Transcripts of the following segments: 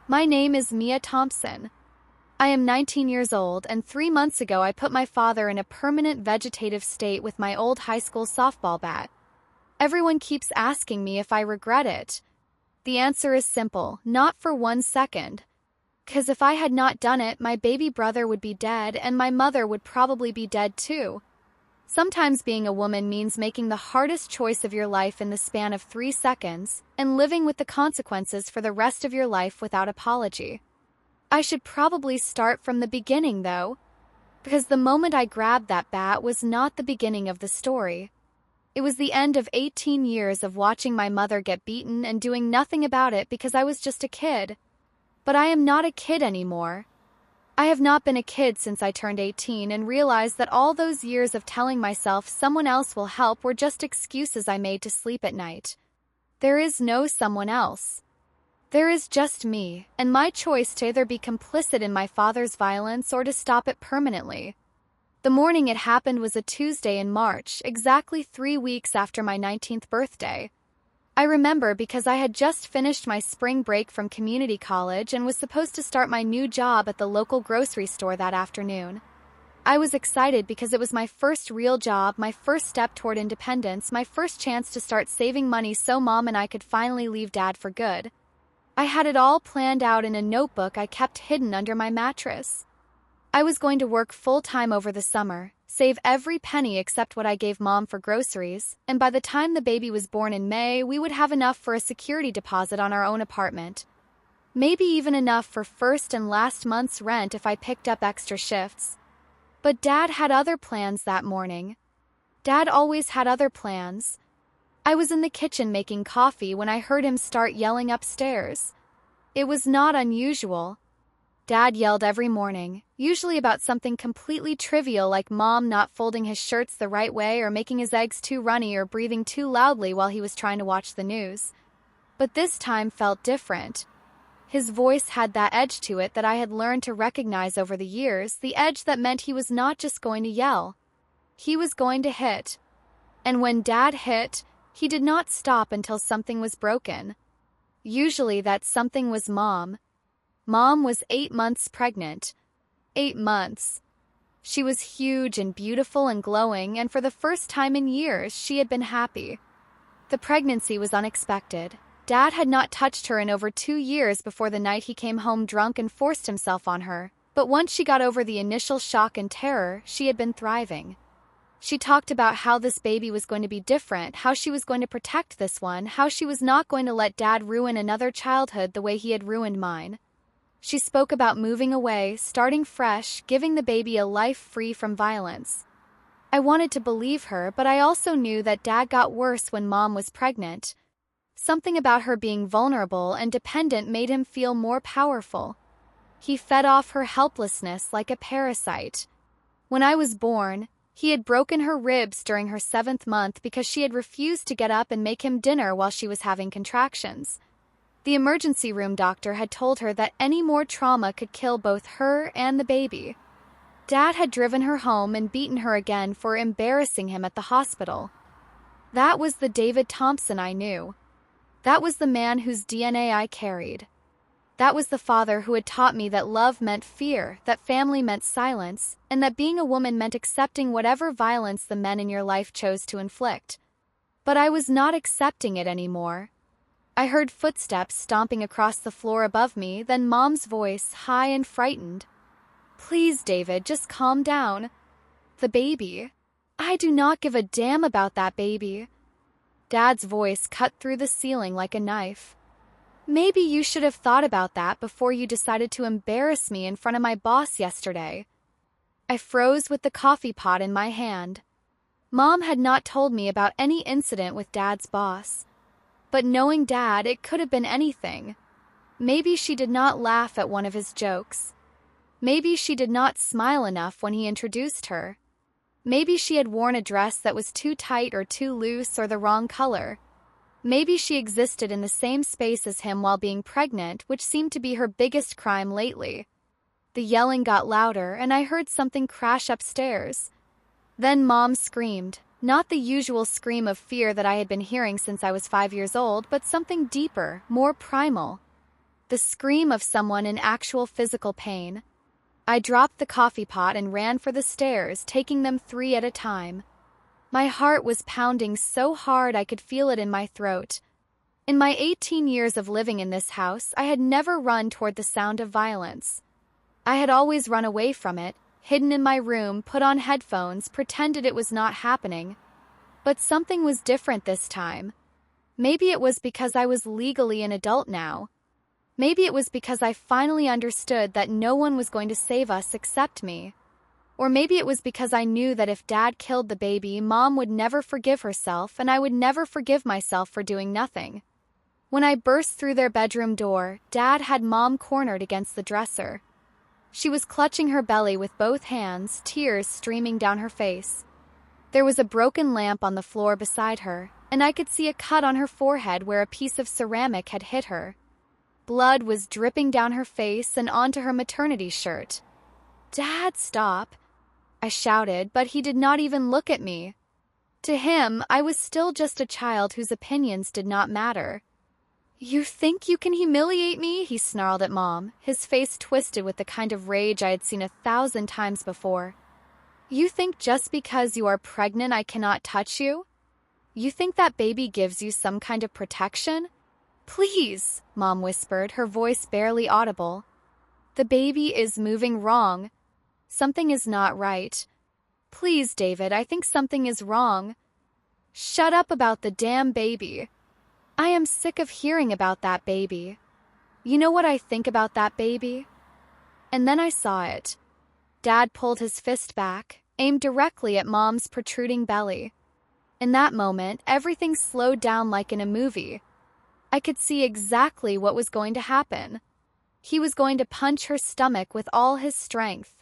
My name is Mia Thompson. I am 19 years old, and 3 months ago I put my father in a permanent vegetative state with my old high school softball bat. Everyone keeps asking me if I regret it. The answer is simple, not for 1 second. 'Cause if I had not done it, my baby brother would be dead and my mother would probably be dead too. Sometimes being a woman means making the hardest choice of your life in the span of 3 seconds and living with the consequences for the rest of your life without apology. I should probably start from the beginning, though, because the moment I grabbed that bat was not the beginning of the story. It was the end of 18 years of watching my mother get beaten and doing nothing about it because I was just a kid. But I am not a kid anymore. I have not been a kid since I turned 18 and realized that all those years of telling myself someone else will help were just excuses I made to sleep at night. There is no someone else. There is just me, and my choice to either be complicit in my father's violence or to stop it permanently. The morning it happened was a Tuesday in March, exactly 3 weeks after my 19th birthday. I remember because I had just finished my spring break from community college and was supposed to start my new job at the local grocery store that afternoon. I was excited because it was my first real job, my first step toward independence, my first chance to start saving money so Mom and I could finally leave Dad for good. I had it all planned out in a notebook I kept hidden under my mattress. I was going to work full-time over the summer, save every penny except what I gave Mom for groceries, and by the time the baby was born in May, we would have enough for a security deposit on our own apartment. Maybe even enough for first and last month's rent if I picked up extra shifts. But Dad had other plans that morning. Dad always had other plans. I was in the kitchen making coffee when I heard him start yelling upstairs. It was not unusual. Dad yelled every morning, usually about something completely trivial like Mom not folding his shirts the right way or making his eggs too runny or breathing too loudly while he was trying to watch the news. But this time felt different. His voice had that edge to it that I had learned to recognize over the years, the edge that meant he was not just going to yell. He was going to hit. And when Dad hit, he did not stop until something was broken. Usually that something was Mom. Mom was 8 months pregnant. 8 months. She was huge and beautiful and glowing, and for the first time in years, she had been happy. The pregnancy was unexpected. Dad had not touched her in over 2 years before the night he came home drunk and forced himself on her, but once she got over the initial shock and terror, she had been thriving. She talked about how this baby was going to be different, how she was going to protect this one, how she was not going to let Dad ruin another childhood the way he had ruined mine. She spoke about moving away, starting fresh, giving the baby a life free from violence. I wanted to believe her, but I also knew that Dad got worse when Mom was pregnant. Something about her being vulnerable and dependent made him feel more powerful. He fed off her helplessness like a parasite. When I was born, he had broken her ribs during her 7th month because she had refused to get up and make him dinner while she was having contractions. The emergency room doctor had told her that any more trauma could kill both her and the baby. Dad had driven her home and beaten her again for embarrassing him at the hospital. That was the David Thompson I knew. That was the man whose DNA I carried. That was the father who had taught me that love meant fear, that family meant silence, and that being a woman meant accepting whatever violence the men in your life chose to inflict. But I was not accepting it anymore. I heard footsteps stomping across the floor above me, then Mom's voice, high and frightened. "Please, David, just calm down. The baby. I do not give a damn about that baby." Dad's voice cut through the ceiling like a knife. "Maybe you should have thought about that before you decided to embarrass me in front of my boss yesterday." I froze with the coffee pot in my hand. Mom had not told me about any incident with Dad's boss. But knowing Dad, it could have been anything. Maybe she did not laugh at one of his jokes. Maybe she did not smile enough when he introduced her. Maybe she had worn a dress that was too tight or too loose or the wrong color. Maybe she existed in the same space as him while being pregnant, which seemed to be her biggest crime lately. The yelling got louder, and I heard something crash upstairs. Then Mom screamed. Not the usual scream of fear that I had been hearing since I was 5 years old, but something deeper, more primal. The scream of someone in actual physical pain. I dropped the coffee pot and ran for the stairs, taking them 3 at a time. My heart was pounding so hard I could feel it in my throat. In my 18 years of living in this house, I had never run toward the sound of violence. I had always run away from it, hidden in my room, put on headphones, pretended it was not happening. But something was different this time. Maybe it was because I was legally an adult now. Maybe it was because I finally understood that no one was going to save us except me. Or maybe it was because I knew that if Dad killed the baby, Mom would never forgive herself and I would never forgive myself for doing nothing. When I burst through their bedroom door, Dad had Mom cornered against the dresser. She was clutching her belly with both hands, tears streaming down her face. There was a broken lamp on the floor beside her, and I could see a cut on her forehead where a piece of ceramic had hit her. Blood was dripping down her face and onto her maternity shirt. "Dad, stop!" I shouted, but he did not even look at me. To him, I was still just a child whose opinions did not matter. "You think you can humiliate me?" he snarled at Mom, his face twisted with the kind of rage I had seen 1,000 times before. "You think just because you are pregnant I cannot touch you? You think that baby gives you some kind of protection?" "Please," Mom whispered, her voice barely audible. "The baby is moving wrong. Something is not right. Please, David, I think something is wrong." "Shut up about the damn baby. I am sick of hearing about that baby. You know what I think about that baby?" And then I saw it. Dad pulled his fist back, aimed directly at Mom's protruding belly. In that moment, everything slowed down like in a movie. I could see exactly what was going to happen. He was going to punch her stomach with all his strength.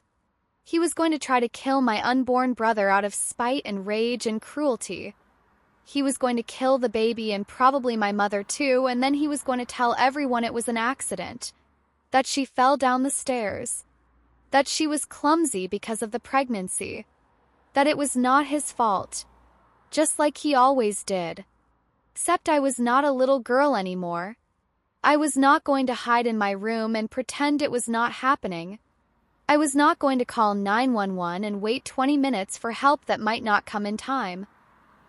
He was going to try to kill my unborn brother out of spite and rage and cruelty. He was going to kill the baby and probably my mother too, and then he was going to tell everyone it was an accident, that she fell down the stairs, that she was clumsy because of the pregnancy, that it was not his fault, just like he always did. Except I was not a little girl anymore. I was not going to hide in my room and pretend it was not happening. I was not going to call 911 and wait 20 minutes for help that might not come in time.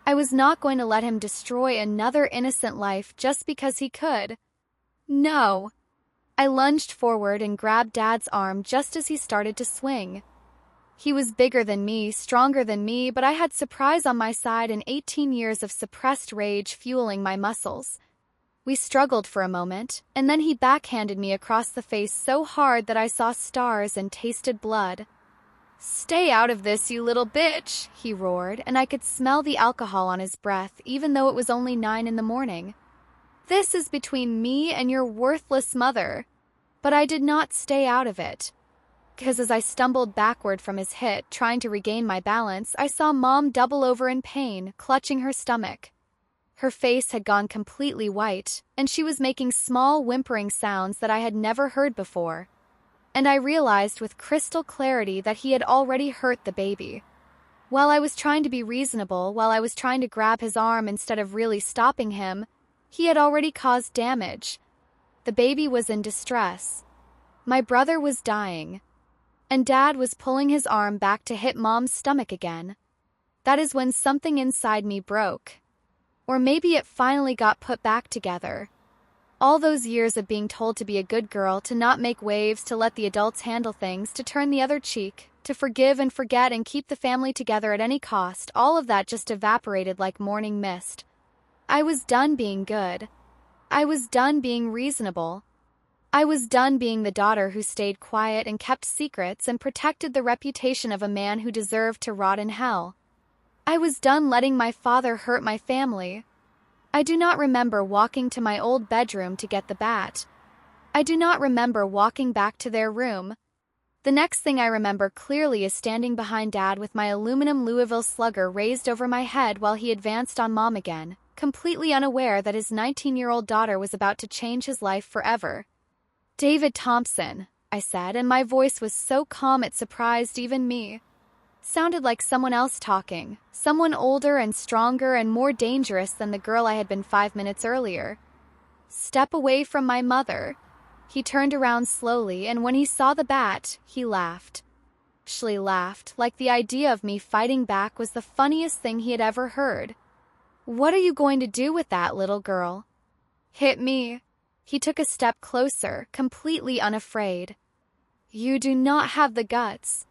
I was not going to let him destroy another innocent life just because he could. No. I lunged forward and grabbed Dad's arm just as he started to swing. He was bigger than me, stronger than me, but I had surprise on my side and 18 years of suppressed rage fueling my muscles. We struggled for a moment, and then he backhanded me across the face so hard that I saw stars and tasted blood. "Stay out of this, you little bitch," he roared, and I could smell the alcohol on his breath even though it was only 9 in the morning. "This is between me and your worthless mother." But I did not stay out of it. Because as I stumbled backward from his hit, trying to regain my balance, I saw Mom double over in pain, clutching her stomach. Her face had gone completely white, and she was making small whimpering sounds that I had never heard before. And I realized with crystal clarity that he had already hurt the baby. While I was trying to be reasonable, while I was trying to grab his arm instead of really stopping him, he had already caused damage. The baby was in distress. My brother was dying. And Dad was pulling his arm back to hit Mom's stomach again. That is when something inside me broke. Or maybe it finally got put back together. All those years of being told to be a good girl, to not make waves, to let the adults handle things, to turn the other cheek, to forgive and forget and keep the family together at any cost, all of that just evaporated like morning mist. I was done being good. I was done being reasonable. I was done being the daughter who stayed quiet and kept secrets and protected the reputation of a man who deserved to rot in hell. I was done letting my father hurt my family. I do not remember walking to my old bedroom to get the bat. I do not remember walking back to their room. The next thing I remember clearly is standing behind Dad with my aluminum Louisville Slugger raised over my head while he advanced on Mom again, completely unaware that his 19-year-old daughter was about to change his life forever. "David Thompson," I said, and my voice was so calm it surprised even me. Sounded like someone else talking, someone older and stronger and more dangerous than the girl I had been 5 minutes earlier. "Step away from my mother." He turned around slowly, and when he saw the bat, he laughed. She laughed, like the idea of me fighting back was the funniest thing he had ever heard. "What are you going to do with that, little girl?" "Hit me." He took a step closer, completely unafraid. "You do not have the guts.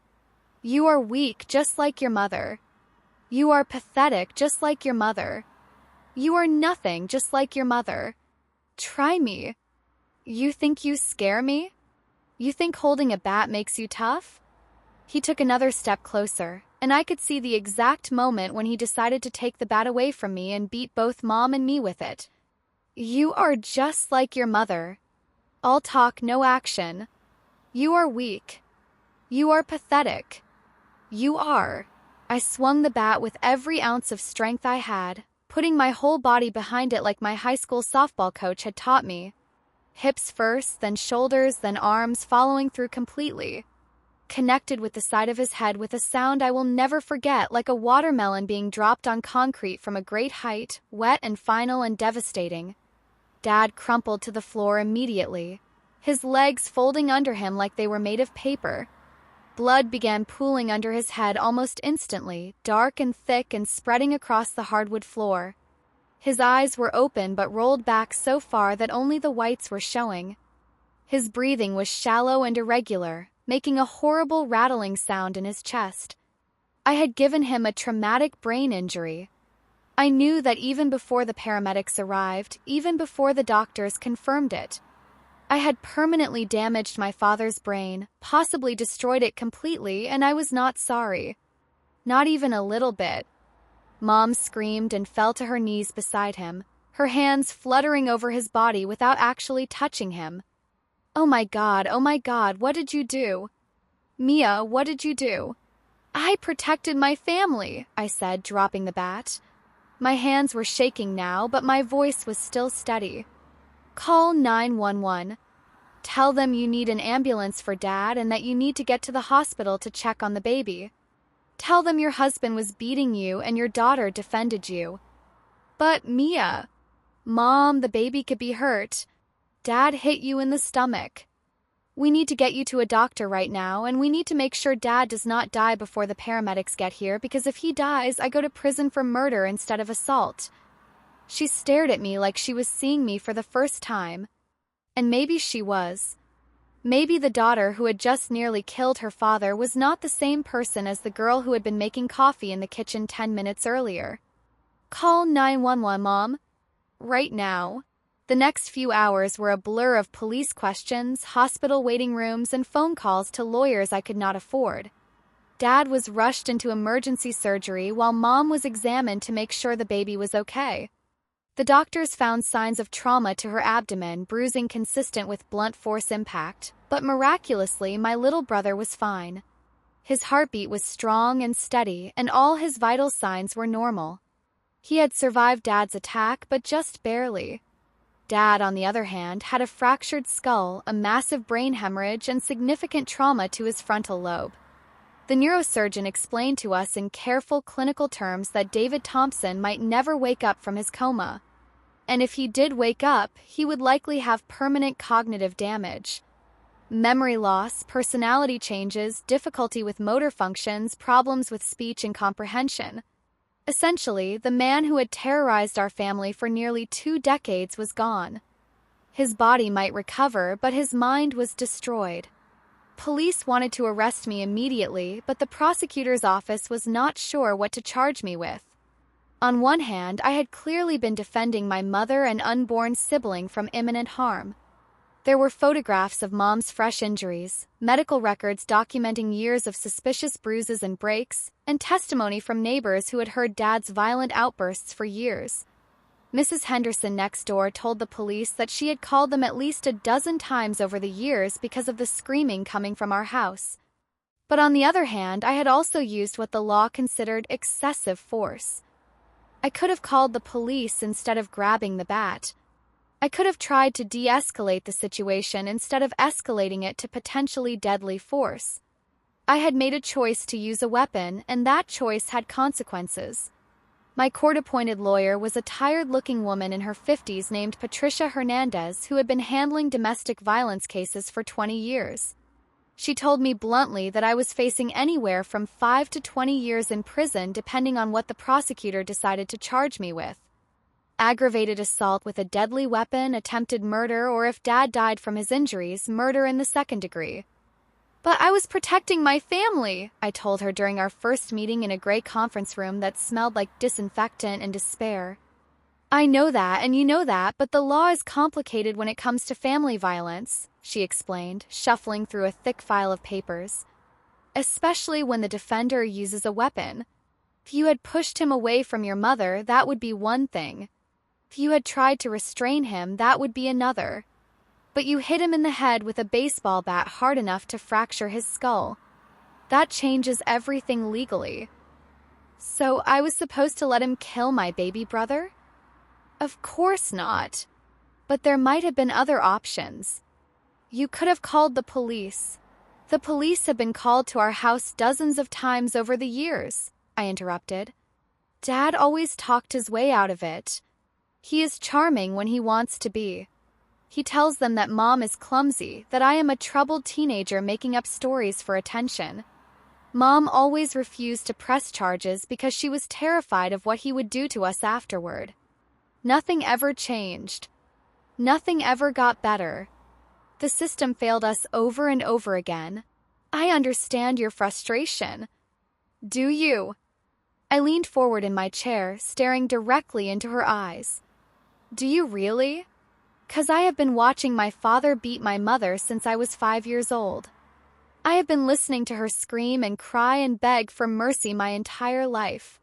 You are weak, just like your mother. You are pathetic, just like your mother. You are nothing, just like your mother. Try me. You think you scare me? You think holding a bat makes you tough?" He took another step closer, and I could see the exact moment when he decided to take the bat away from me and beat both Mom and me with it. "You are just like your mother. All talk, no action. You are weak. You are pathetic. You are." I swung the bat with every ounce of strength I had, putting my whole body behind it like my high school softball coach had taught me. Hips first, then shoulders, then arms, following through completely. Connected with the side of his head with a sound I will never forget, like a watermelon being dropped on concrete from a great height, wet and final and devastating. Dad crumpled to the floor immediately, his legs folding under him like they were made of paper. Blood began pooling under his head almost instantly, dark and thick and spreading across the hardwood floor. His eyes were open but rolled back so far that only the whites were showing. His breathing was shallow and irregular, making a horrible rattling sound in his chest. I had given him a traumatic brain injury. I knew that even before the paramedics arrived, even before the doctors confirmed it. I had permanently damaged my father's brain, possibly destroyed it completely, and I was not sorry. Not even a little bit. Mom screamed and fell to her knees beside him, her hands fluttering over his body without actually touching him. Oh my God, what did you do? Mia, what did you do?" "I protected my family," I said, dropping the bat. My hands were shaking now, but my voice was still steady. "Call 911. Tell them you need an ambulance for Dad and that you need to get to the hospital to check on the baby. Tell them your husband was beating you and your daughter defended you." "But Mia..." "Mom, the baby could be hurt. Dad hit you in the stomach. We need to get you to a doctor right now, and we need to make sure Dad does not die before the paramedics get here, because if he dies, I go to prison for murder instead of assault." She stared at me like she was seeing me for the first time. And maybe she was. Maybe the daughter who had just nearly killed her father was not the same person as the girl who had been making coffee in the kitchen 10 minutes earlier. "Call 911, Mom. Right now." The next few hours were a blur of police questions, hospital waiting rooms, and phone calls to lawyers I could not afford. Dad was rushed into emergency surgery while Mom was examined to make sure the baby was okay. The doctors found signs of trauma to her abdomen, bruising consistent with blunt force impact, but miraculously my little brother was fine. His heartbeat was strong and steady, and all his vital signs were normal. He had survived Dad's attack, but just barely. Dad, on the other hand, had a fractured skull, a massive brain hemorrhage, and significant trauma to his frontal lobe. The neurosurgeon explained to us in careful clinical terms that David Thompson might never wake up from his coma. And if he did wake up, he would likely have permanent cognitive damage. Memory loss, personality changes, difficulty with motor functions, problems with speech and comprehension. Essentially, the man who had terrorized our family for nearly 2 decades was gone. His body might recover, but his mind was destroyed. Police wanted to arrest me immediately, but the prosecutor's office was not sure what to charge me with. On one hand, I had clearly been defending my mother and unborn sibling from imminent harm. There were photographs of Mom's fresh injuries, medical records documenting years of suspicious bruises and breaks, and testimony from neighbors who had heard Dad's violent outbursts for years. Mrs. Henderson next door told the police that she had called them at least a dozen times over the years because of the screaming coming from our house. But on the other hand, I had also used what the law considered excessive force. I could have called the police instead of grabbing the bat. I could have tried to de-escalate the situation instead of escalating it to potentially deadly force. I had made a choice to use a weapon, and that choice had consequences. My court-appointed lawyer was a tired-looking woman in her 50s named Patricia Hernandez who had been handling domestic violence cases for 20 years. She told me bluntly that I was facing anywhere from 5 to 20 years in prison depending on what the prosecutor decided to charge me with. Aggravated assault with a deadly weapon, attempted murder, or if Dad died from his injuries, murder in the second degree. But I was protecting my family, I told her during our first meeting in a gray conference room that smelled like disinfectant and despair. I know that, and you know that, but the law is complicated when it comes to family violence, she explained, shuffling through a thick file of papers. Especially when the defender uses a weapon. If you had pushed him away from your mother, that would be one thing. If you had tried to restrain him, that would be another. But you hit him in the head with a baseball bat hard enough to fracture his skull. That changes everything legally. So I was supposed to let him kill my baby brother? Of course not. But there might have been other options. You could have called the police. The police have been called to our house dozens of times over the years, I interrupted. Dad always talked his way out of it. He is charming when he wants to be. He tells them that Mom is clumsy, that I am a troubled teenager making up stories for attention. Mom always refused to press charges because she was terrified of what he would do to us afterward. Nothing ever changed. Nothing ever got better. The system failed us over and over again. I understand your frustration. Do you? I leaned forward in my chair, staring directly into her eyes. Do you really? 'Cause I have been watching my father beat my mother since I was 5 years old. I have been listening to her scream and cry and beg for mercy my entire life.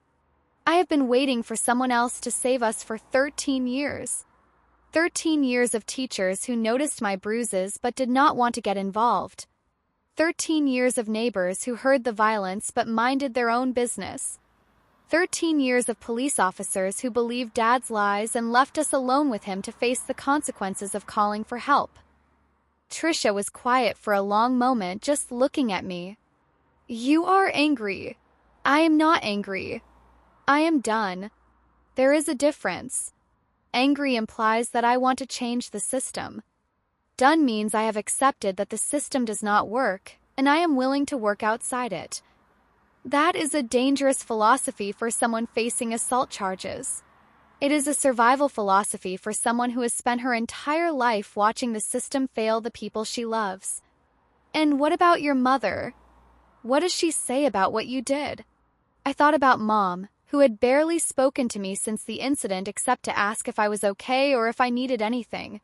I have been waiting for someone else to save us for 13 years. 13 years of teachers who noticed my bruises but did not want to get involved. 13 years of neighbors who heard the violence but minded their own business. 13 years of police officers who believed Dad's lies and left us alone with him to face the consequences of calling for help. Trisha was quiet for a long moment, just looking at me. You are angry. I am not angry. I am done. There is a difference. Angry implies that I want to change the system. Done means I have accepted that the system does not work, and I am willing to work outside it. That is a dangerous philosophy for someone facing assault charges. It is a survival philosophy for someone who has spent her entire life watching the system fail the people she loves. And what about your mother? What does she say about what you did? I thought about Mom, who had barely spoken to me since the incident except to ask if I was okay or if I needed anything.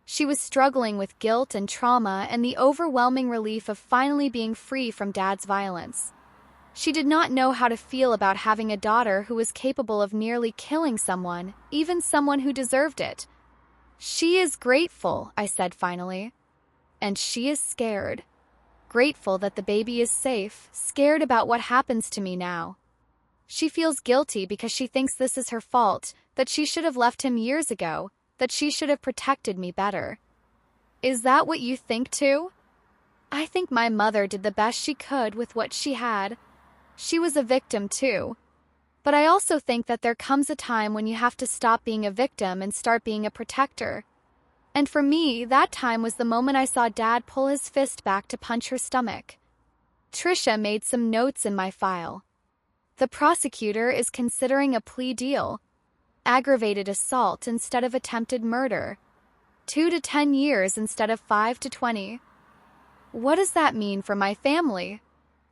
She was struggling with guilt and trauma and the overwhelming relief of finally being free from Dad's violence. She did not know how to feel about having a daughter who was capable of nearly killing someone, even someone who deserved it. She is grateful, I said finally. And she is scared. Grateful that the baby is safe, scared about what happens to me now. She feels guilty because she thinks this is her fault, that she should have left him years ago, that she should have protected me better. Is that what you think too? I think my mother did the best she could with what she had. She was a victim too. But I also think that there comes a time when you have to stop being a victim and start being a protector. And for me, that time was the moment I saw Dad pull his fist back to punch her stomach. Trisha made some notes in my file. The prosecutor is considering a plea deal. Aggravated assault instead of attempted murder. 2 to 10 years instead of 5 to 20. What does that mean for my family?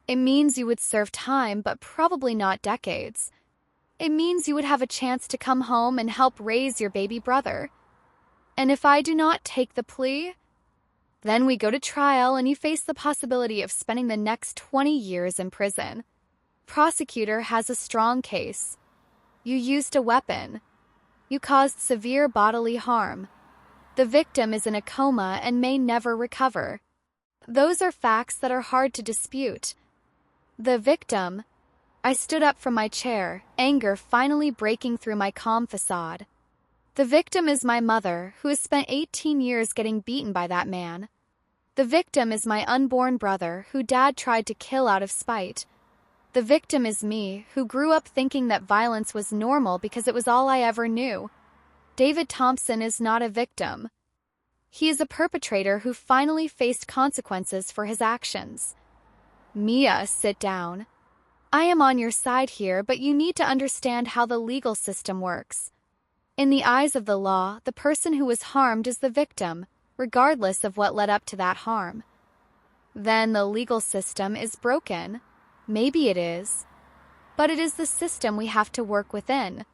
It means you would serve time, but probably not decades. It means you would have a chance to come home and help raise your baby brother. And if I do not take the plea, then we go to trial and you face the possibility of spending the next 20 years in prison. Prosecutor has a strong case. You used a weapon. You caused severe bodily harm. The victim is in a coma and may never recover. Those are facts that are hard to dispute. The victim. I stood up from my chair, anger finally breaking through my calm facade. The victim is my mother, who has spent 18 years getting beaten by that man. The victim is my unborn brother, who Dad tried to kill out of spite. The victim is me, who grew up thinking that violence was normal because it was all I ever knew. David Thompson is not a victim. He is a perpetrator who finally faced consequences for his actions. Mia, sit down. I am on your side here, but you need to understand how the legal system works. In the eyes of the law, the person who was harmed is the victim, regardless of what led up to that harm. Then the legal system is broken. Maybe it is. But it is the system we have to work within.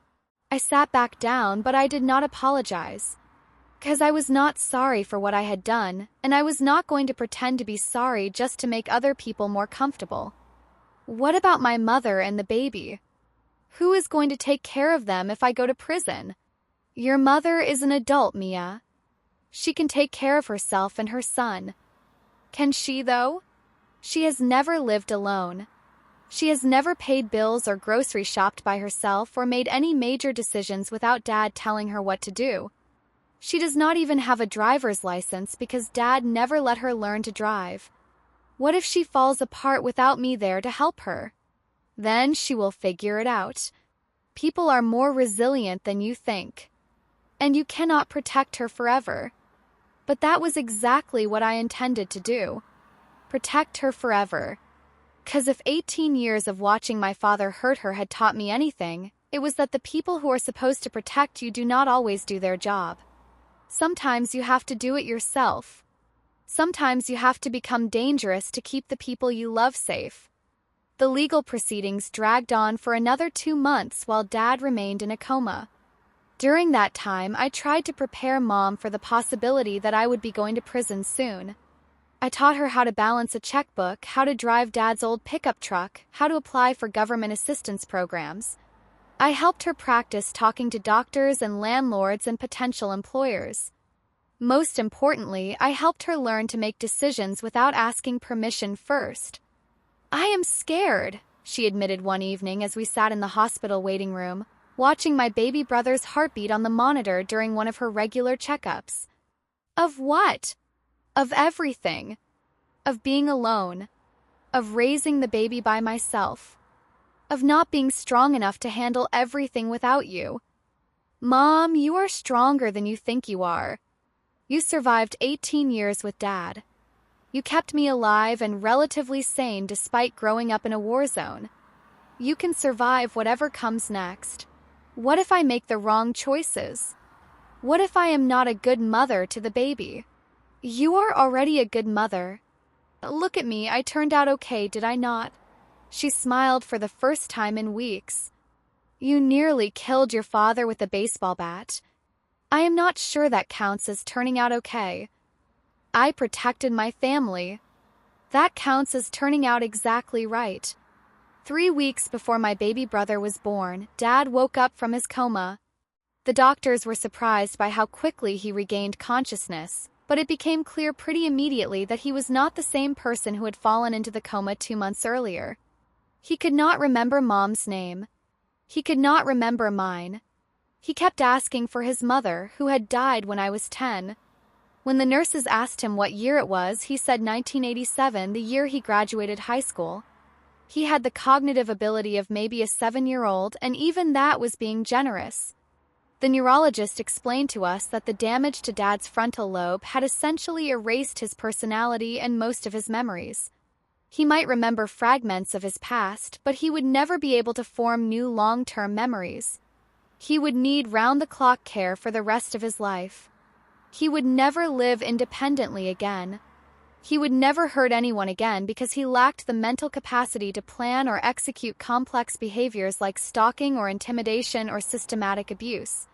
I sat back down, but I did not apologize. Because I was not sorry for what I had done, and I was not going to pretend to be sorry just to make other people more comfortable. What about my mother and the baby? Who is going to take care of them if I go to prison? Your mother is an adult, Mia. She can take care of herself and her son. Can she, though? She has never lived alone. She has never paid bills or grocery shopped by herself or made any major decisions without Dad telling her what to do. She does not even have a driver's license because Dad never let her learn to drive. What if she falls apart without me there to help her? Then she will figure it out. People are more resilient than you think. And you cannot protect her forever. But that was exactly what I intended to do. Protect her forever. 'Cause if 18 years of watching my father hurt her had taught me anything, it was that the people who are supposed to protect you do not always do their job. Sometimes you have to do it yourself. Sometimes you have to become dangerous to keep the people you love safe. The legal proceedings dragged on for another 2 months while Dad remained in a coma. During that time, I tried to prepare Mom for the possibility that I would be going to prison soon. I taught her how to balance a checkbook, how to drive Dad's old pickup truck, how to apply for government assistance programs. I helped her practice talking to doctors and landlords and potential employers. Most importantly, I helped her learn to make decisions without asking permission first. I am scared, she admitted one evening as we sat in the hospital waiting room, watching my baby brother's heartbeat on the monitor during one of her regular checkups. Of what? Of everything. Of being alone. Of raising the baby by myself. Of not being strong enough to handle everything without you. Mom, you are stronger than you think you are. You survived 18 years with Dad. You kept me alive and relatively sane despite growing up in a war zone. You can survive whatever comes next. What if I make the wrong choices? What if I am not a good mother to the baby? You are already a good mother. Look at me, I turned out okay, did I not? She smiled for the first time in weeks. You nearly killed your father with a baseball bat. I am not sure that counts as turning out okay. I protected my family. That counts as turning out exactly right. 3 weeks before my baby brother was born, Dad woke up from his coma. The doctors were surprised by how quickly he regained consciousness, but it became clear pretty immediately that he was not the same person who had fallen into the coma 2 months earlier. He could not remember Mom's name. He could not remember mine. He kept asking for his mother, who had died when I was 10. When the nurses asked him what year it was, he said 1987, the year he graduated high school. He had the cognitive ability of maybe a 7-year-old, and even that was being generous. The neurologist explained to us that the damage to Dad's frontal lobe had essentially erased his personality and most of his memories. He might remember fragments of his past, but he would never be able to form new long-term memories. He would need round-the-clock care for the rest of his life. He would never live independently again. He would never hurt anyone again because he lacked the mental capacity to plan or execute complex behaviors like stalking or intimidation or systematic abuse.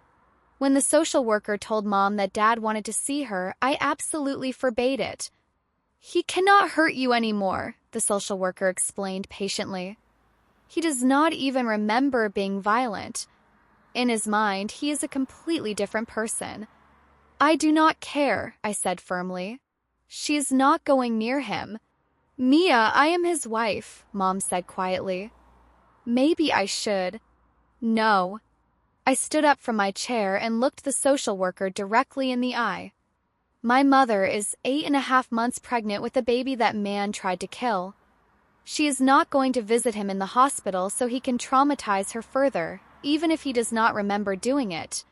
When the social worker told Mom that Dad wanted to see her, I absolutely forbade it. He cannot hurt you anymore, the social worker explained patiently. He does not even remember being violent. In his mind, he is a completely different person. I do not care, I said firmly. She is not going near him. Mia, I am his wife, Mom said quietly. Maybe I should. No. I stood up from my chair and looked the social worker directly in the eye. My mother is 8.5 months pregnant with a baby that man tried to kill. She is not going to visit him in the hospital so he can traumatize her further, even if he does not remember doing it.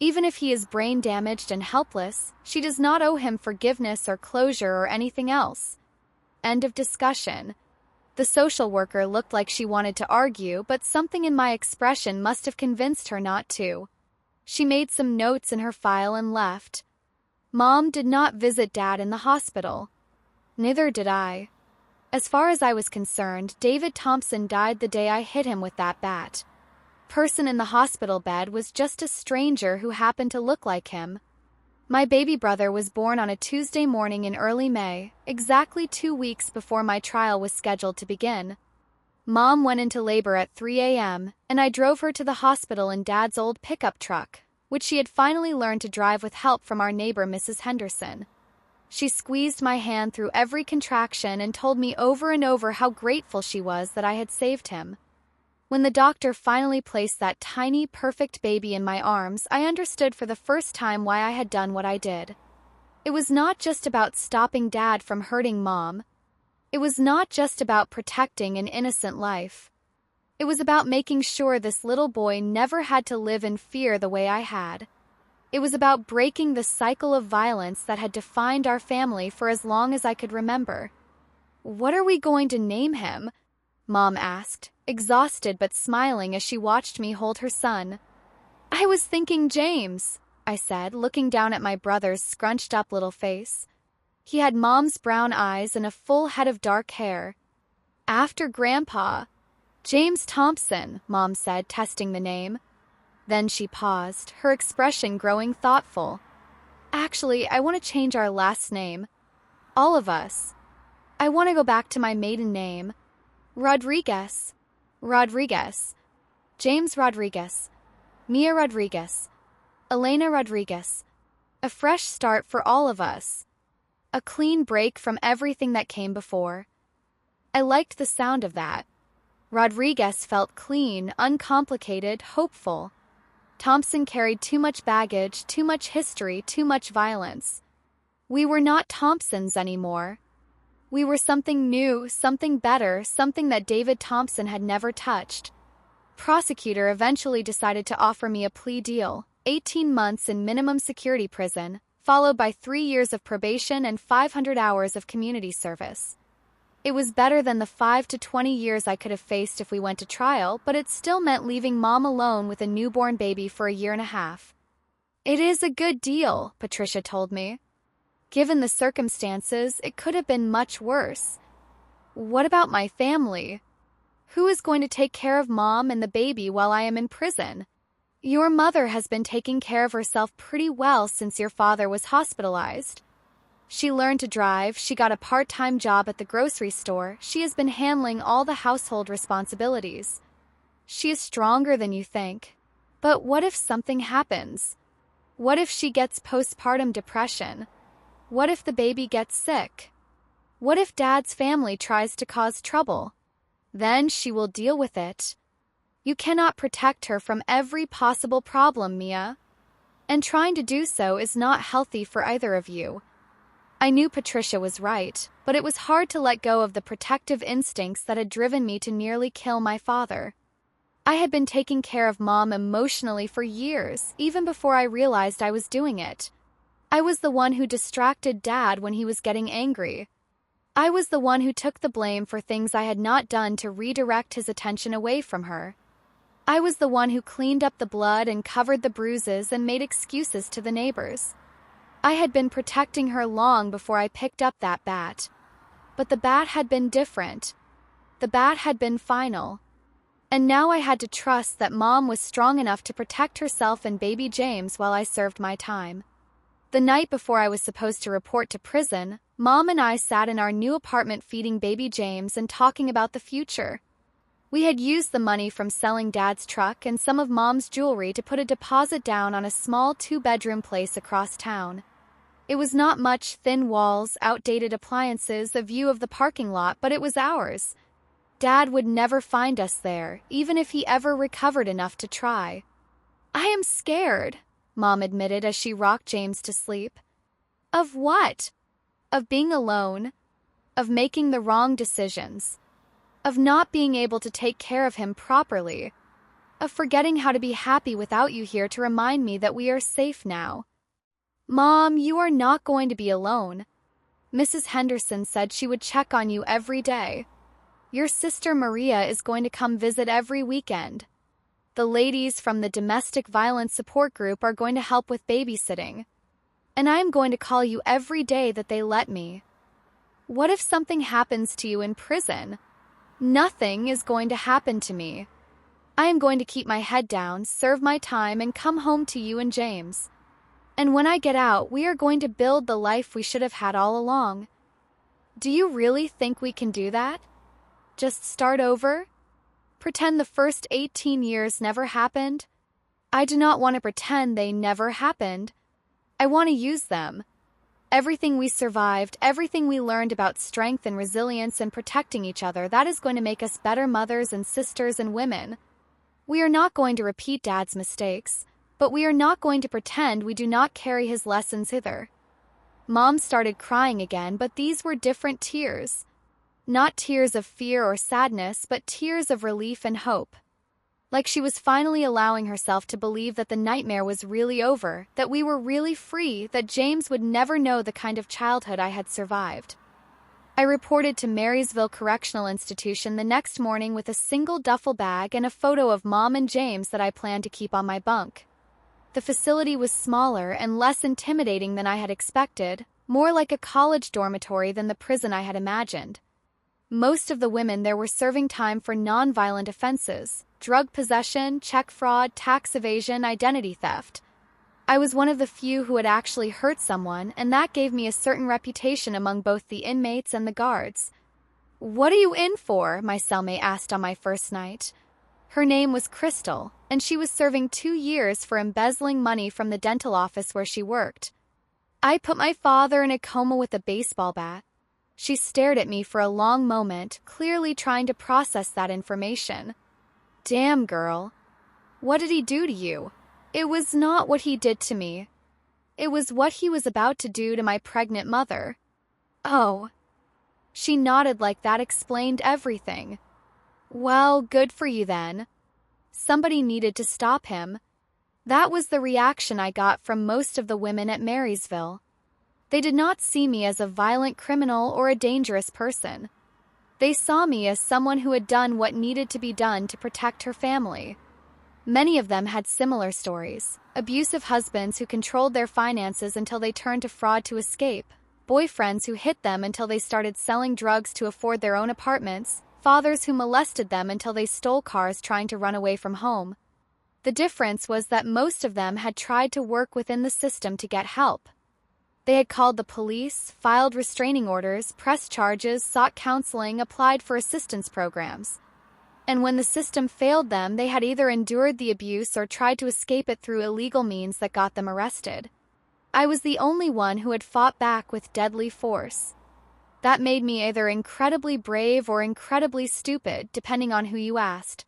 Even if he is brain damaged and helpless, she does not owe him forgiveness or closure or anything else. End of discussion. The social worker looked like she wanted to argue, but something in my expression must have convinced her not to. She made some notes in her file and left. Mom did not visit Dad in the hospital. Neither did I. As far as I was concerned, David Thompson died the day I hit him with that bat. Person in the hospital bed was just a stranger who happened to look like him. My baby brother was born on a Tuesday morning in early May, exactly 2 weeks before my trial was scheduled to begin. Mom went into labor at 3 a.m., and I drove her to the hospital in Dad's old pickup truck, which she had finally learned to drive with help from our neighbor Mrs. Henderson. She squeezed my hand through every contraction and told me over and over how grateful she was that I had saved him. When the doctor finally placed that tiny, perfect baby in my arms, I understood for the first time why I had done what I did. It was not just about stopping Dad from hurting Mom. It was not just about protecting an innocent life. It was about making sure this little boy never had to live in fear the way I had. It was about breaking the cycle of violence that had defined our family for as long as I could remember. "What are we going to name him?" Mom asked, exhausted but smiling as she watched me hold her son. "I was thinking James," I said, looking down at my brother's scrunched-up little face. He had Mom's brown eyes and a full head of dark hair. "After Grandpa." "James Thompson," Mom said, testing the name. Then she paused, her expression growing thoughtful. "Actually, I want to change our last name. All of us. I want to go back to my maiden name. Rodriguez. Rodriguez. James Rodriguez. Mia Rodriguez. Elena Rodriguez. A fresh start for all of us. A clean break from everything that came before." I liked the sound of that. Rodriguez felt clean, uncomplicated, hopeful. Thompson carried too much baggage, too much history, too much violence. We were not Thompsons anymore. We were something new, something better, something that David Thompson had never touched. Prosecutor eventually decided to offer me a plea deal, 18 months in minimum security prison, followed by 3 years of probation and 500 hours of community service. It was better than the 5 to 20 years I could have faced if we went to trial, but it still meant leaving Mom alone with a newborn baby for a year and a half. "It is a good deal," Patricia told me. "Given the circumstances, it could have been much worse." "What about my family? Who is going to take care of Mom and the baby while I am in prison?" "Your mother has been taking care of herself pretty well since your father was hospitalized. She learned to drive, she got a part-time job at the grocery store, she has been handling all the household responsibilities. She is stronger than you think. But what if something happens? What if she gets postpartum depression? What if the baby gets sick? What if Dad's family tries to cause trouble? Then she will deal with it. You cannot protect her from every possible problem, Mia. And trying to do so is not healthy for either of you." I knew Patricia was right, but it was hard to let go of the protective instincts that had driven me to nearly kill my father. I had been taking care of Mom emotionally for years, even before I realized I was doing it. I was the one who distracted Dad when he was getting angry. I was the one who took the blame for things I had not done to redirect his attention away from her. I was the one who cleaned up the blood and covered the bruises and made excuses to the neighbors. I had been protecting her long before I picked up that bat. But the bat had been different. The bat had been final. And now I had to trust that Mom was strong enough to protect herself and baby James while I served my time. The night before I was supposed to report to prison, Mom and I sat in our new apartment feeding baby James and talking about the future. We had used the money from selling Dad's truck and some of Mom's jewelry to put a deposit down on a small 2-bedroom place across town. It was not much: thin walls, outdated appliances, a view of the parking lot, but it was ours. Dad would never find us there, even if he ever recovered enough to try. "I am scared," Mom admitted as she rocked James to sleep. "Of what?" "Of being alone. Of making the wrong decisions. of not being able to take care of him properly, of forgetting how to be happy without you here to remind me that we are safe now. Mom, you are not going to be alone. Mrs. Henderson said she would check on you every day. Your sister Maria is going to come visit every weekend. The ladies from the domestic violence support group are going to help with babysitting. And I am going to call you every day that they let me. What if something happens to you in prison? Nothing is going to happen to me. I am going to keep my head down, serve my time, and come home to you and James. And when I get out, we are going to build the life we should have had all along. Do you really think we can do that? Just start over? Pretend the first 18 years never happened? I do not want to pretend they never happened. I want to use them. Everything we survived, everything we learned about strength and resilience and protecting each other, that is going to make us better mothers and sisters and women. We are not going to repeat Dad's mistakes, but we are not going to pretend we do not carry his lessons hither. Mom started crying again, but these were different tears. Not tears of fear or sadness, but tears of relief and hope. Like she was finally allowing herself to believe that the nightmare was really over, that we were really free, that James would never know the kind of childhood I had survived. I reported to Marysville Correctional Institution the next morning with a single duffel bag and a photo of Mom and James that I planned to keep on my bunk. The facility was smaller and less intimidating than I had expected, more like a college dormitory than the prison I had imagined. Most of the women there were serving time for non-violent offenses: drug possession, check fraud, tax evasion, identity theft. I was one of the few who had actually hurt someone, and that gave me a certain reputation among both the inmates and the guards. "What are you in for?" my cellmate asked on my first night. Her name was Crystal, and she was serving 2 years for embezzling money from the dental office where she worked. I put my father in a coma with a baseball bat. She stared at me for a long moment, clearly trying to process that information. Damn, girl. What did he do to you? It was not what he did to me. It was what he was about to do to my pregnant mother. Oh. She nodded like that explained everything. Well, good for you then. Somebody needed to stop him. That was the reaction I got from most of the women at Marysville. They did not see me as a violent criminal or a dangerous person. They saw me as someone who had done what needed to be done to protect her family. Many of them had similar stories: abusive husbands who controlled their finances until they turned to fraud to escape, boyfriends who hit them until they started selling drugs to afford their own apartments, fathers who molested them until they stole cars trying to run away from home. The difference was that most of them had tried to work within the system to get help. They had called the police, filed restraining orders, pressed charges, sought counseling, applied for assistance programs. And when the system failed them, they had either endured the abuse or tried to escape it through illegal means that got them arrested. I was the only one who had fought back with deadly force. That made me either incredibly brave or incredibly stupid, depending on who you asked.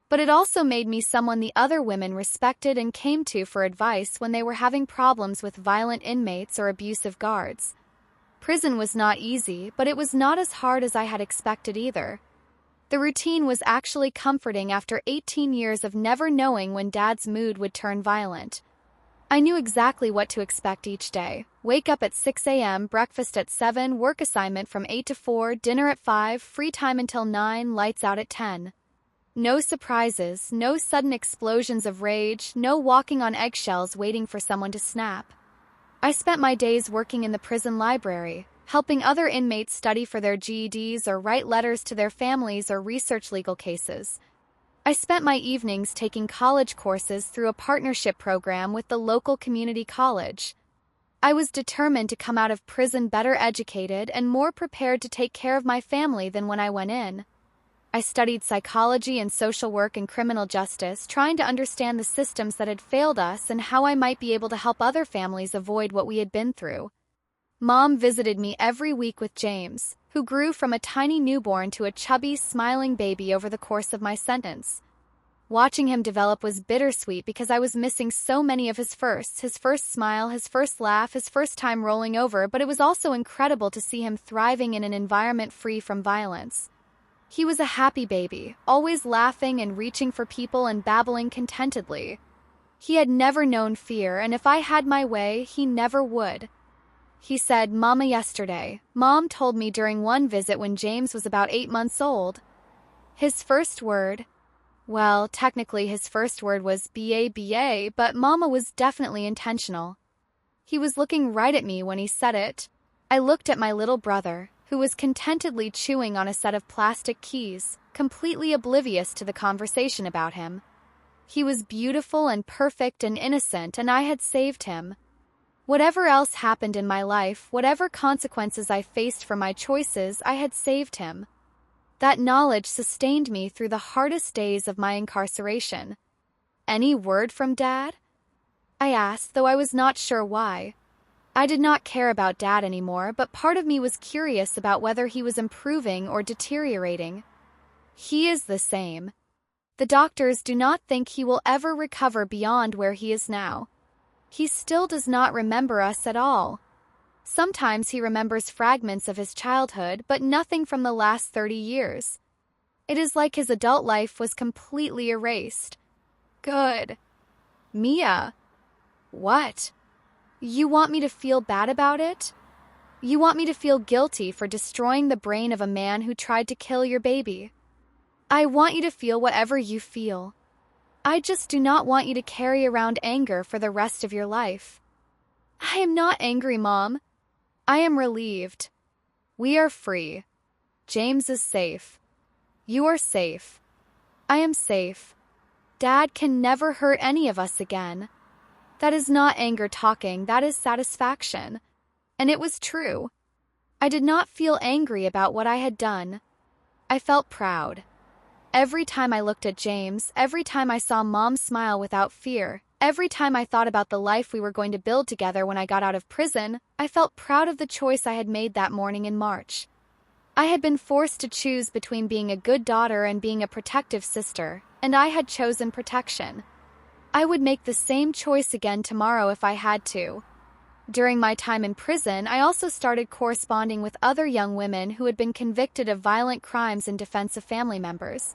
But it also made me someone the other women respected and came to for advice when they were having problems with violent inmates or abusive guards. Prison was not easy, but it was not as hard as I had expected either. The routine was actually comforting after 18 years of never knowing when Dad's mood would turn violent. I knew exactly what to expect each day. Wake up at 6 a.m., breakfast at 7, work assignment from 8 to 4, dinner at 5, free time until 9, lights out at 10. No surprises, no sudden explosions of rage, no walking on eggshells waiting for someone to snap. I spent my days working in the prison library, helping other inmates study for their GEDs or write letters to their families or research legal cases. I spent my evenings taking college courses through a partnership program with the local community college. I was determined to come out of prison better educated and more prepared to take care of my family than when I went in. I studied psychology and social work and criminal justice, trying to understand the systems that had failed us and how I might be able to help other families avoid what we had been through. Mom visited me every week with James, who grew from a tiny newborn to a chubby, smiling baby over the course of my sentence. Watching him develop was bittersweet because I was missing so many of his first smile, his first laugh, his first time rolling over, but it was also incredible to see him thriving in an environment free from violence. He was a happy baby, always laughing and reaching for people and babbling contentedly. He had never known fear, and if I had my way, he never would. He said, "Mama, yesterday, Mom told me during one visit when James was about 8 months old." His first word, well, technically his first word was "ba," but Mama was definitely intentional. He was looking right at me when he said it. I looked at my little brother, who was contentedly chewing on a set of plastic keys, completely oblivious to the conversation about him. He was beautiful and perfect and innocent, and I had saved him. Whatever else happened in my life, whatever consequences I faced for my choices, I had saved him. That knowledge sustained me through the hardest days of my incarceration. "Any word from Dad?" I asked, though I was not sure why. I did not care about Dad anymore, but part of me was curious about whether he was improving or deteriorating. "He is the same. The doctors do not think he will ever recover beyond where he is now. He still does not remember us at all. Sometimes he remembers fragments of his childhood, but nothing from the last 30 years. It is like his adult life was completely erased." "Good." "Mia." "What? You want me to feel bad about it? You want me to feel guilty for destroying the brain of a man who tried to kill your baby? I want you to feel whatever you feel. I just do not want you to carry around anger for the rest of your life." "I am not angry, Mom. I am relieved. We are free. James is safe. You are safe. I am safe. Dad can never hurt any of us again." That is not anger talking, that is satisfaction. And it was true. I did not feel angry about what I had done. I felt proud. Every time I looked at James, every time I saw Mom smile without fear, every time I thought about the life we were going to build together when I got out of prison, I felt proud of the choice I had made that morning in March. I had been forced to choose between being a good daughter and being a protective sister, and I had chosen protection. I would make the same choice again tomorrow if I had to. During my time in prison, I also started corresponding with other young women who had been convicted of violent crimes in defense of family members.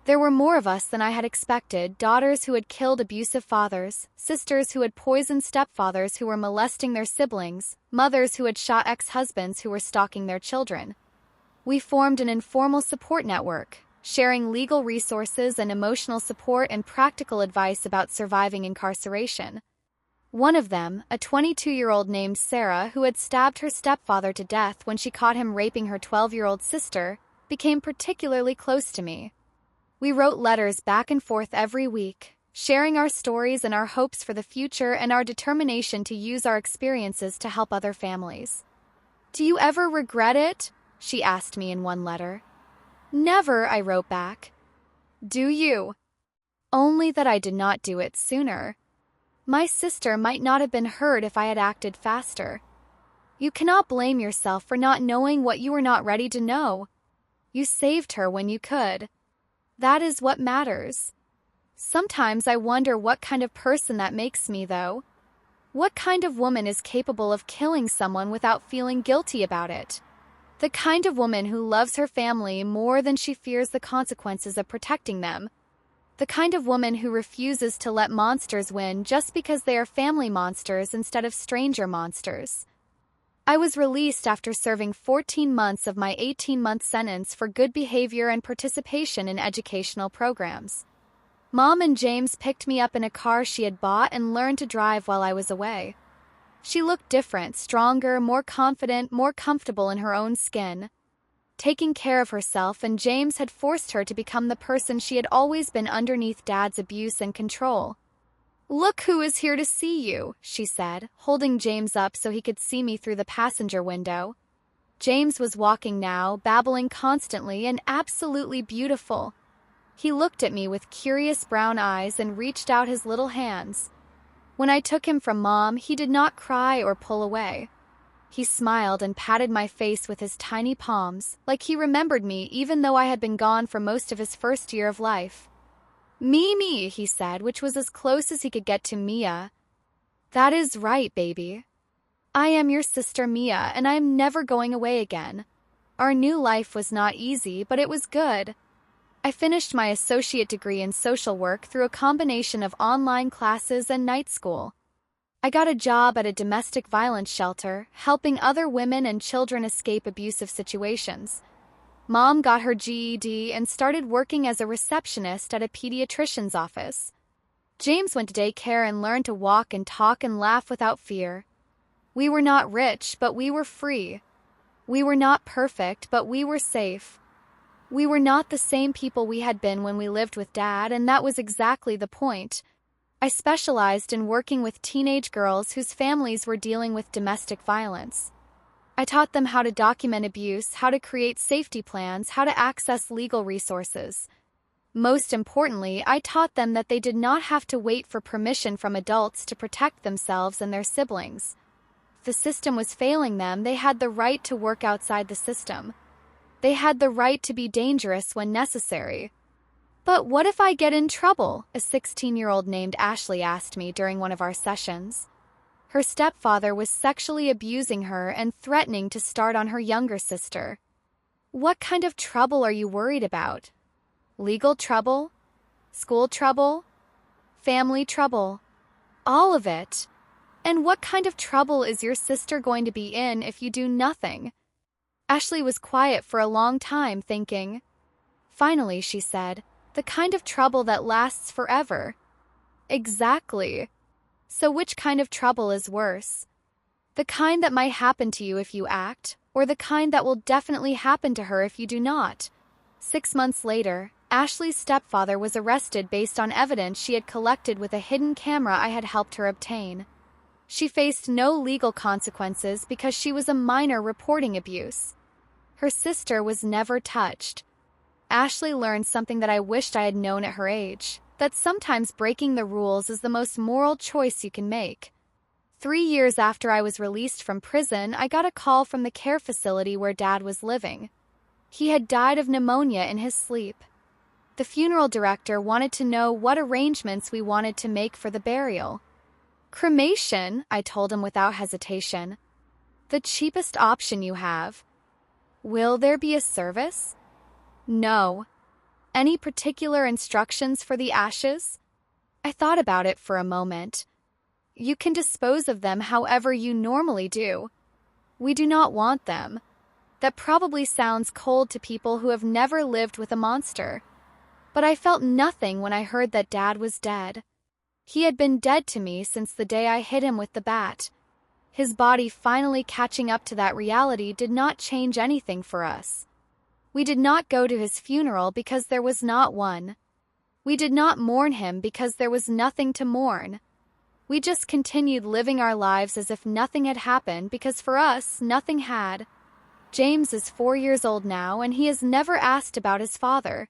There were more of us than I had expected, daughters who had killed abusive fathers, sisters who had poisoned stepfathers who were molesting their siblings, mothers who had shot ex-husbands who were stalking their children. We formed an informal support network, sharing legal resources and emotional support and practical advice about surviving incarceration. One of them, a 22-year-old named Sarah who had stabbed her stepfather to death when she caught him raping her 12-year-old sister, became particularly close to me. We wrote letters back and forth every week, sharing our stories and our hopes for the future and our determination to use our experiences to help other families. "Do you ever regret it?" she asked me in one letter. "Never," I wrote back. "Do you?" "Only that I did not do it sooner. My sister might not have been hurt if I had acted faster. You cannot blame yourself for not knowing what you were not ready to know. You saved her when you could. That is what matters. Sometimes I wonder what kind of person that makes me, though. What kind of woman is capable of killing someone without feeling guilty about it? The kind of woman who loves her family more than she fears the consequences of protecting them. The kind of woman who refuses to let monsters win just because they are family monsters instead of stranger monsters. I was released after serving 14 months of my 18-month sentence for good behavior and participation in educational programs. Mom and James picked me up in a car she had bought and learned to drive while I was away. She looked different, stronger, more confident, more comfortable in her own skin. Taking care of herself, and James had forced her to become the person she had always been underneath Dad's abuse and control. "Look who is here to see you," she said, holding James up so he could see me through the passenger window. James was walking now, babbling constantly and absolutely beautiful. He looked at me with curious brown eyes and reached out his little hands. When I took him from Mom, he did not cry or pull away. He smiled and patted my face with his tiny palms, like he remembered me even though I had been gone for most of his first year of life. "Mimi," he said, which was as close as he could get to Mia. "That is right, baby. I am your sister Mia, and I am never going away again. Our new life was not easy, but it was good. I finished my associate degree in social work through a combination of online classes and night school. I got a job at a domestic violence shelter, helping other women and children escape abusive situations. Mom got her GED and started working as a receptionist at a pediatrician's office. James went to daycare and learned to walk and talk and laugh without fear. We were not rich, but we were free. We were not perfect, but we were safe. We were not the same people we had been when we lived with Dad, and that was exactly the point. I specialized in working with teenage girls whose families were dealing with domestic violence. I taught them how to document abuse, how to create safety plans, how to access legal resources. Most importantly, I taught them that they did not have to wait for permission from adults to protect themselves and their siblings. If the system was failing them, they had the right to work outside the system. They had the right to be dangerous when necessary. But what if I get in trouble? A 16-year-old named Ashley asked me during one of our sessions. Her stepfather was sexually abusing her and threatening to start on her younger sister. What kind of trouble are you worried about? Legal trouble? School trouble? Family trouble? All of it. And what kind of trouble is your sister going to be in if you do nothing? Ashley was quiet for a long time, thinking. Finally, she said, "The kind of trouble that lasts forever." Exactly. So which kind of trouble is worse? The kind that might happen to you if you act, or the kind that will definitely happen to her if you do not? 6 months later, Ashley's stepfather was arrested based on evidence she had collected with a hidden camera I had helped her obtain. She faced no legal consequences because she was a minor reporting abuse. Her sister was never touched. Ashley learned something that I wished I had known at her age, that sometimes breaking the rules is the most moral choice you can make. 3 years after I was released from prison, I got a call from the care facility where Dad was living. He had died of pneumonia in his sleep. The funeral director wanted to know what arrangements we wanted to make for the burial. Cremation, I told him without hesitation. The cheapest option you have. Will there be a service? No. Any particular instructions for the ashes? I thought about it for a moment. You can dispose of them however you normally do. We do not want them. That probably sounds cold to people who have never lived with a monster. But I felt nothing when I heard that Dad was dead. He had been dead to me since the day I hit him with the bat. His body finally catching up to that reality did not change anything for us. We did not go to his funeral because there was not one. We did not mourn him because there was nothing to mourn. We just continued living our lives as if nothing had happened because for us, nothing had. James is 4 years old now and he has never asked about his father.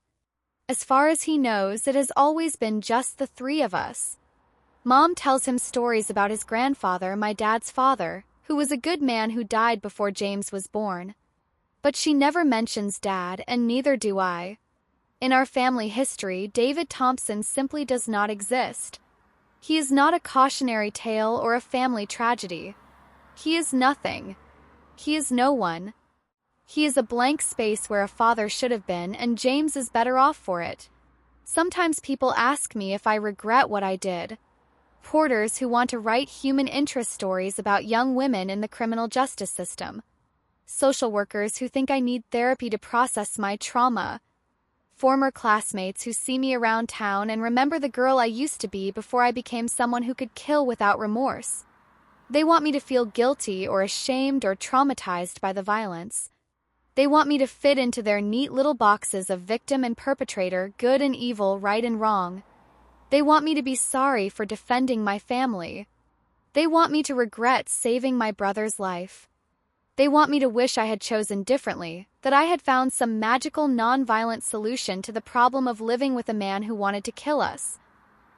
As far as he knows, it has always been just the 3 of us. Mom tells him stories about his grandfather, my dad's father, who was a good man who died before James was born. But she never mentions Dad, and neither do I. In our family history, David Thompson simply does not exist. He is not a cautionary tale or a family tragedy. He is nothing. He is no one. He is a blank space where a father should have been, and James is better off for it. Sometimes people ask me if I regret what I did. Reporters who want to write human interest stories about young women in the criminal justice system. Social workers who think I need therapy to process my trauma. Former classmates who see me around town and remember the girl I used to be before I became someone who could kill without remorse. They want me to feel guilty or ashamed or traumatized by the violence. They want me to fit into their neat little boxes of victim and perpetrator, good and evil, right and wrong. They want me to be sorry for defending my family. They want me to regret saving my brother's life. They want me to wish I had chosen differently, that I had found some magical non-violent solution to the problem of living with a man who wanted to kill us.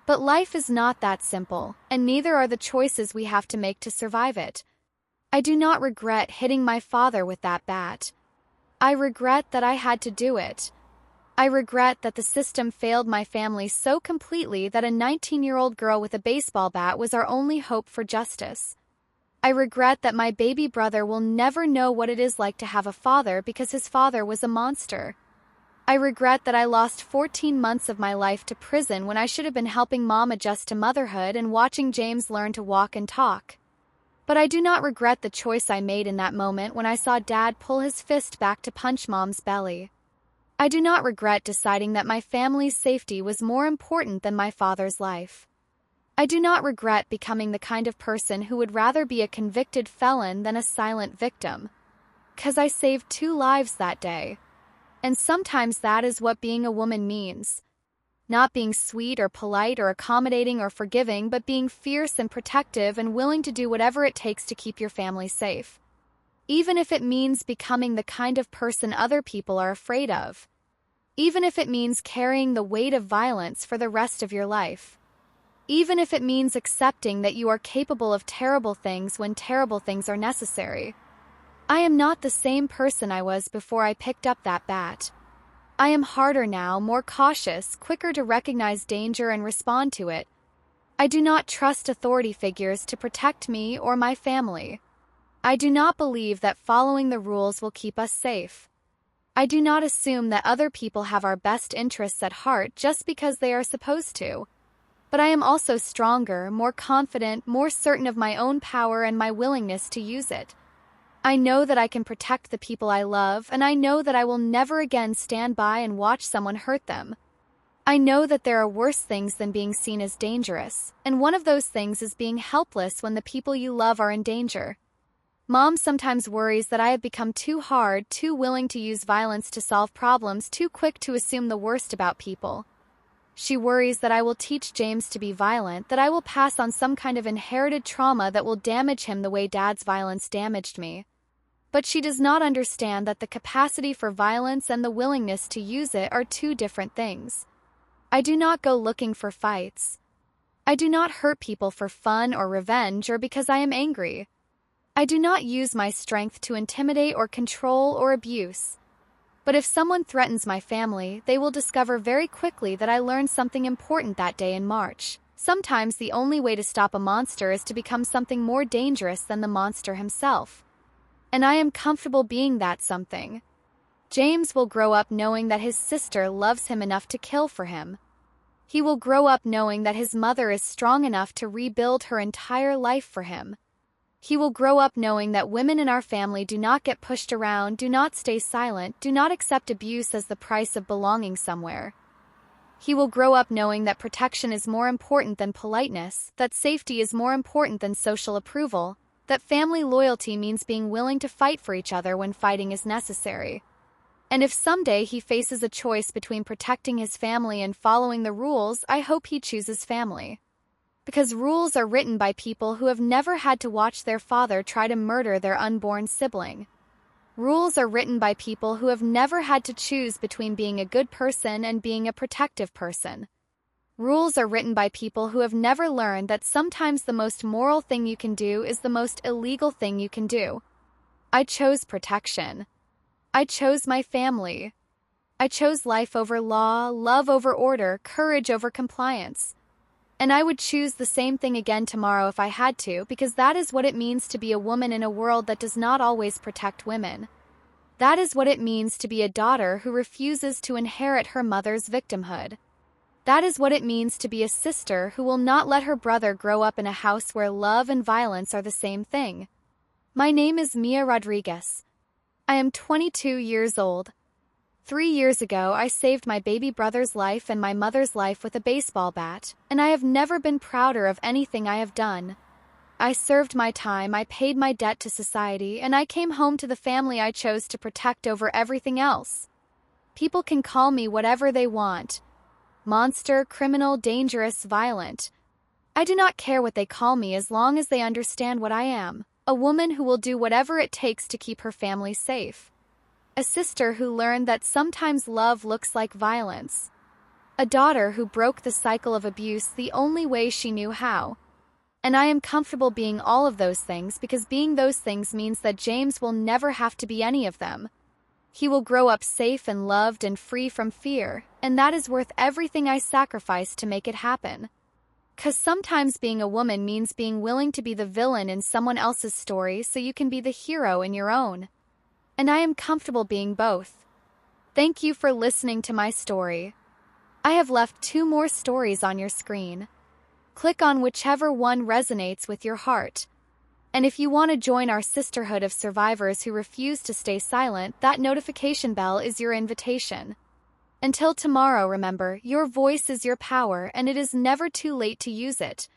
But life is not that simple, and neither are the choices we have to make to survive it. I do not regret hitting my father with that bat. I regret that I had to do it. I regret that the system failed my family so completely that a 19-year-old girl with a baseball bat was our only hope for justice. I regret that my baby brother will never know what it is like to have a father because his father was a monster. I regret that I lost 14 months of my life to prison when I should have been helping Mom adjust to motherhood and watching James learn to walk and talk. But I do not regret the choice I made in that moment when I saw Dad pull his fist back to punch Mom's belly. I do not regret deciding that my family's safety was more important than my father's life. I do not regret becoming the kind of person who would rather be a convicted felon than a silent victim. 'Cause I saved 2 lives that day. And sometimes that is what being a woman means. Not being sweet or polite or accommodating or forgiving, but being fierce and protective and willing to do whatever it takes to keep your family safe. Even if it means becoming the kind of person other people are afraid of. Even if it means carrying the weight of violence for the rest of your life. Even if it means accepting that you are capable of terrible things when terrible things are necessary. I am not the same person I was before I picked up that bat. I am harder now, more cautious, quicker to recognize danger and respond to it. I do not trust authority figures to protect me or my family. I do not believe that following the rules will keep us safe. I do not assume that other people have our best interests at heart just because they are supposed to. But I am also stronger, more confident, more certain of my own power and my willingness to use it. I know that I can protect the people I love, and I know that I will never again stand by and watch someone hurt them. I know that there are worse things than being seen as dangerous, and one of those things is being helpless when the people you love are in danger. Mom sometimes worries that I have become too hard, too willing to use violence to solve problems, too quick to assume the worst about people. She worries that I will teach James to be violent, that I will pass on some kind of inherited trauma that will damage him the way Dad's violence damaged me. But she does not understand that the capacity for violence and the willingness to use it are 2 different things. I do not go looking for fights. I do not hurt people for fun or revenge or because I am angry. I do not use my strength to intimidate or control or abuse. But if someone threatens my family, they will discover very quickly that I learned something important that day in March. Sometimes the only way to stop a monster is to become something more dangerous than the monster himself. And I am comfortable being that something. James will grow up knowing that his sister loves him enough to kill for him. He will grow up knowing that his mother is strong enough to rebuild her entire life for him. He will grow up knowing that women in our family do not get pushed around, do not stay silent, do not accept abuse as the price of belonging somewhere. He will grow up knowing that protection is more important than politeness, that safety is more important than social approval, that family loyalty means being willing to fight for each other when fighting is necessary. And if someday he faces a choice between protecting his family and following the rules, I hope he chooses family. Because rules are written by people who have never had to watch their father try to murder their unborn sibling. Rules are written by people who have never had to choose between being a good person and being a protective person. Rules are written by people who have never learned that sometimes the most moral thing you can do is the most illegal thing you can do. I chose protection. I chose my family. I chose life over law, love over order, courage over compliance. And I would choose the same thing again tomorrow if I had to, because that is what it means to be a woman in a world that does not always protect women. That is what it means to be a daughter who refuses to inherit her mother's victimhood. That is what it means to be a sister who will not let her brother grow up in a house where love and violence are the same thing. My name is Mia Rodriguez. I am 22 years old. 3 years ago, I saved my baby brother's life and my mother's life with a baseball bat, and I have never been prouder of anything I have done. I served my time, I paid my debt to society, and I came home to the family I chose to protect over everything else. People can call me whatever they want. Monster, criminal, dangerous, violent. I do not care what they call me as long as they understand what I am. A woman who will do whatever it takes to keep her family safe. A sister who learned that sometimes love looks like violence. A daughter who broke the cycle of abuse the only way she knew how. And I am comfortable being all of those things because being those things means that James will never have to be any of them. He will grow up safe and loved and free from fear, and that is worth everything I sacrificed to make it happen. 'Cause sometimes being a woman means being willing to be the villain in someone else's story so you can be the hero in your own. And I am comfortable being both. Thank you for listening to my story. I have left 2 more stories on your screen. Click on whichever one resonates with your heart. And if you want to join our sisterhood of survivors who refuse to stay silent, that notification bell is your invitation. Until tomorrow, remember, your voice is your power and it is never too late to use it.